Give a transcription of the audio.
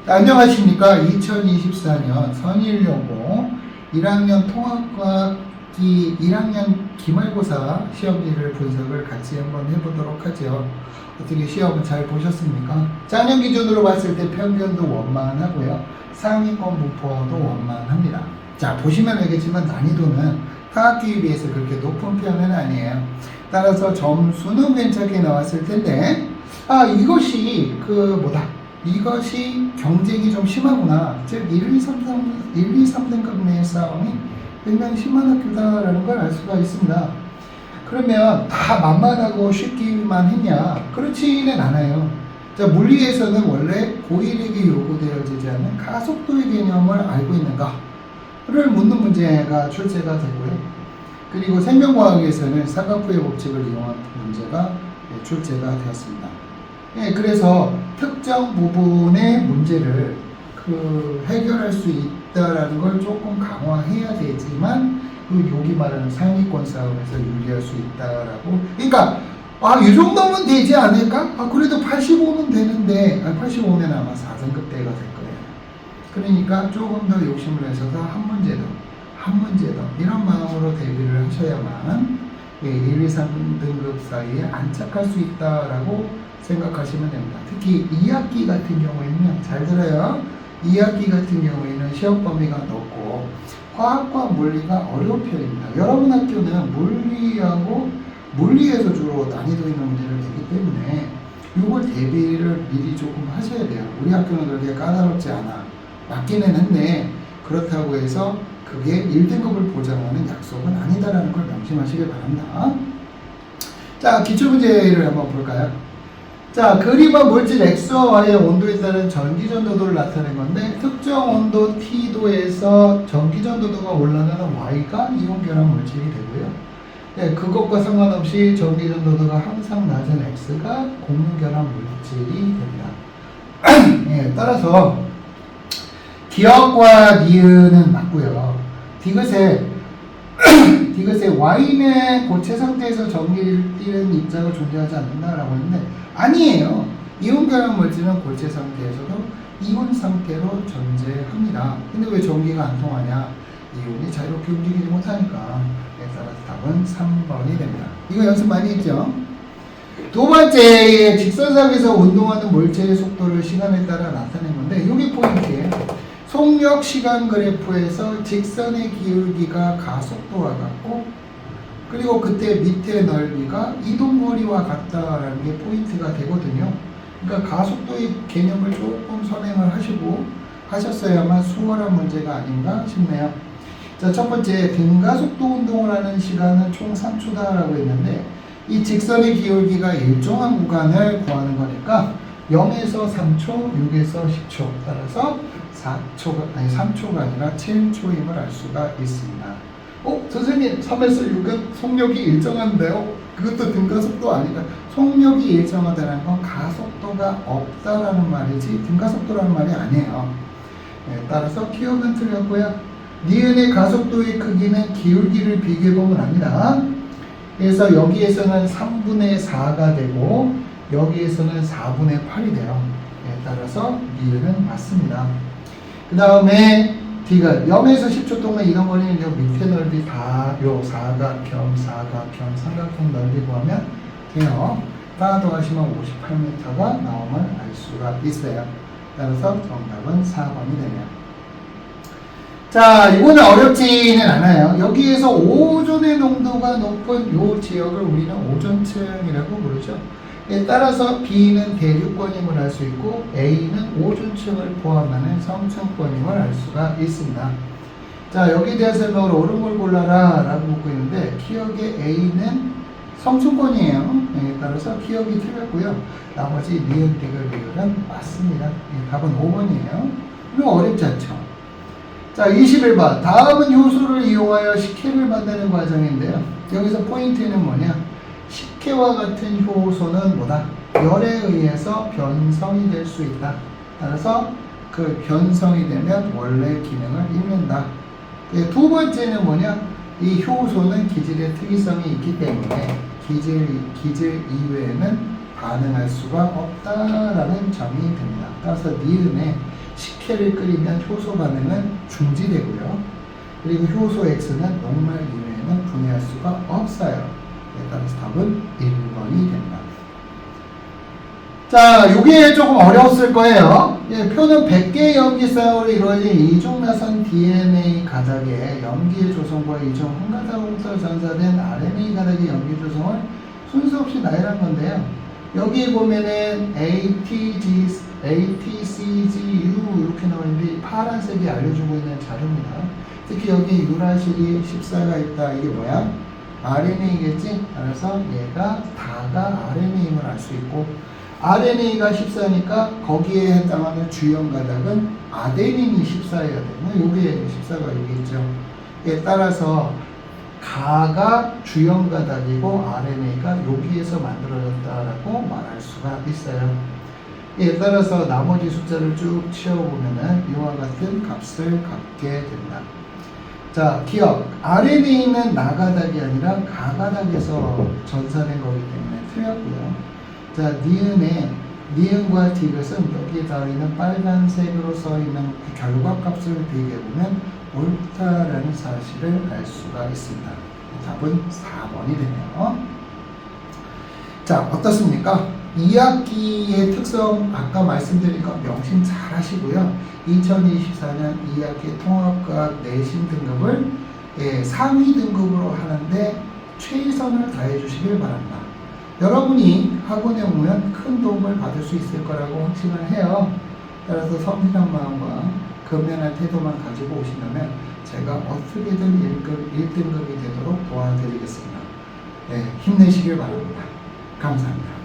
안녕하십니까. 2024년 선일여고 1학년 통합과학기 1학년 기말고사 시험지를 분석을 같이 한번 해보도록 하죠. 어떻게 시험은 잘 보셨습니까? 작년 기준으로 봤을 때 평균도 원만하고요. 상위권 분포도 원만합니다. 자, 보시면 알겠지만 난이도는 타학기에 비해서 그렇게 높은 편은 아니에요. 따라서 점수는 괜찮게 나왔을 텐데, 이것이 경쟁이 좀 심하구나. 즉, 1, 2, 3등급 내의 싸움이 굉장히 심한 학교다라는 걸 알 수가 있습니다. 그러면 다 만만하고 쉽기만 했냐? 그렇지는 않아요. 자, 물리에서는 원래 고1에게 요구되어지지 않는 가속도의 개념을 알고 있는가를 묻는 문제가 출제가 되고요. 그리고 생명과학에서는 삼각부의 법칙을 이용한 문제가 출제가 되었습니다. 그래서 특정 부분의 문제를 해결할 수 있다라는 걸 조금 강화해야 되지만 여기 말하는 상위권 싸움에서 유리할 수 있다라고. 그러니까 이 정도면 되지 않을까? 그래도 85면 되는데 85면 아마 4등급 대가 될 거예요. 그러니까 조금 더 욕심을 내셔서 한 문제 더 이런 마음으로 대비를 하셔야만 1, 2, 3등급 사이에 안착할 수 있다라고 생각하시면 됩니다. 특히 2학기 같은 경우에는 잘 들어요. 2학기 같은 경우에는 시험 범위가 넓고 화학과 물리가 어려운 편입니다. 여러분 학교는 물리에서 주로 난이도 있는 문제를 내기 때문에 이걸 대비를 미리 조금 하셔야 돼요. 우리 학교는 그렇게 까다롭지 않아. 맞기는 했네. 그렇다고 해서 그게 1등급을 보장하는 약속은 아니다라는 걸 명심하시길 바랍니다. 자, 기출문제를 한번 볼까요? 자, 그림은 물질 X와 Y의 온도에 따른 전기전도도를 나타낸 건데, 특정 온도 T도에서 전기전도도가 올라가는 Y가 이온결합 물질이 되고요. 그것과 상관없이 전기전도도가 항상 낮은 X가 공유결합 물질이 됩니다. 따라서 기억과 니은은 맞고요. 디귿에 Y는 고체 상태에서 전기를 띠는 입자가 존재하지 않는다라고 했는데 아니에요. 이온결합 물질은 고체 상태에서도 이온 상태로 존재합니다. 근데 왜 전기가 안 통하냐? 이온이 자유롭게 움직이지 못하니까. 따라서 답은 3번이 됩니다. 이거 연습 많이 했죠? 두 번째, 직선상에서 운동하는 물체의 속도를 시간에 따라 나타낸 건데 이게 포인트예요. 속력 시간 그래프에서 직선의 기울기가 가속도와 같고 그리고 그때 밑의 넓이가 이동거리와 같다라는 게 포인트가 되거든요. 그러니까 가속도의 개념을 조금 선행을 하셨어야만 수월한 문제가 아닌가 싶네요. 자, 첫 번째, 등가속도 운동을 하는 시간은 총 3초다라고 했는데 이 직선의 기울기가 일정한 구간을 구하는 거니까 0에서 3초, 6에서 10초 따라서 3초가 아니라 7초임을 알 수가 있습니다. 선생님, 3에서 6은 속력이 일정한데요? 그것도 등가속도 아니다. 속력이 일정하다는 건 가속도가 없다라는 말이지 등가속도라는 말이 아니에요. 따라서 기억은 틀렸고요. 니은의 가속도의 크기는 기울기를 비교해보면 압니다. 그래서 여기에서는 3분의 4가 되고 여기에서는 4분의 8이 돼요. 따라서 니은은 맞습니다. 그 다음에 디귿 0에서 10초 동안 이동 거리는 요 밑에 넓이 다 요 사각형, 삼각형 넓이 구하면 돼요. 다 더하시면 58m가 나옴을 알 수가 있어요. 따라서 정답은 4번이 되네요. 자, 이거는 어렵지는 않아요. 여기에서 오존의 농도가 높은 요 지역을 우리는 오존층이라고 부르죠. 따라서 B는 대륙권임을 알 수 있고 A는 오존층을 포함하는 성층권임을 알 수가 있습니다. 자, 여기에 대한 설명을 옳은 걸 골라라 라고 묻고 있는데 기억의 A는 성층권이에요. 따라서 기억이 틀렸고요. 나머지 니은, 디귿, 리을은 맞습니다. 답은 5번이에요. 이거 어렵지 않죠? 자, 21번. 다음은 효소를 이용하여 식혜를 만드는 과정인데요. 여기서 포인트는 뭐냐? 식혜와 같은 효소는 뭐다? 열에 의해서 변성이 될 수 있다. 따라서 그 변성이 되면 원래 기능을 잃는다. 두 번째는 뭐냐? 이 효소는 기질의 특이성이 있기 때문에 기질 이외에는 반응할 수가 없다라는 점이 됩니다. 따라서 니은에 식혜를 끓이면 효소 반응은 중지되고요. 그리고 효소 X는 녹말 이외에는 분해할 수가 없어요. 따라서 답은 1번이 된다. 자, 요게 조금 어려웠을 거예요. 예, 표는 100개의 염기쌍으로 이루어진 이중나선 DNA 가닥의 염기 조성과 이중 한가닥으로부터 전사된 RNA 가닥의 염기 조성을 순서 없이 나열한 건데요. 여기 보면은 ATCGU 이렇게 나오는데 파란색이 알려주고 있는 자료입니다. 특히 여기 유라실이 14가 있다. 이게 뭐야? RNA겠지? 따라서 얘가 다가 RNA임을 알 수 있고 RNA가 14니까 거기에 해당하는 주연 가닥은 아데닌이 14여야 되면 요게 14가 여기 있죠. 예, 따라서 가가 주연 가닥이고 RNA가 여기에서 만들어졌다라고 말할 수가 있어요. 예, 따라서 나머지 숫자를 쭉 치워보면은 이와 같은 값을 갖게 된다. 자, 기억. RNA는 나가닥이 아니라 가가닥에서 전사된 거기 때문에 틀렸고요. 자, 니은과 디귿은 여기에 닿아있는 빨간색으로 써있는 결과값을 비교해보면 옳다라는 사실을 알 수가 있습니다. 답은 4번이 되네요. 자, 어떻습니까? 2학기의 특성 아까 말씀드린 거 명심 잘 하시고요. 2024년 2학기 통합과학 내신 등급을 상위 등급으로 하는데 최선을 다해 주시길 바랍니다. 여러분이 학원에 오면 큰 도움을 받을 수 있을 거라고 확신을 해요. 따라서 성실한 마음과 근면한 태도만 가지고 오신다면 제가 어떻게든 1등급이 되도록 도와드리겠습니다. 네, 힘내시길 바랍니다. 감사합니다.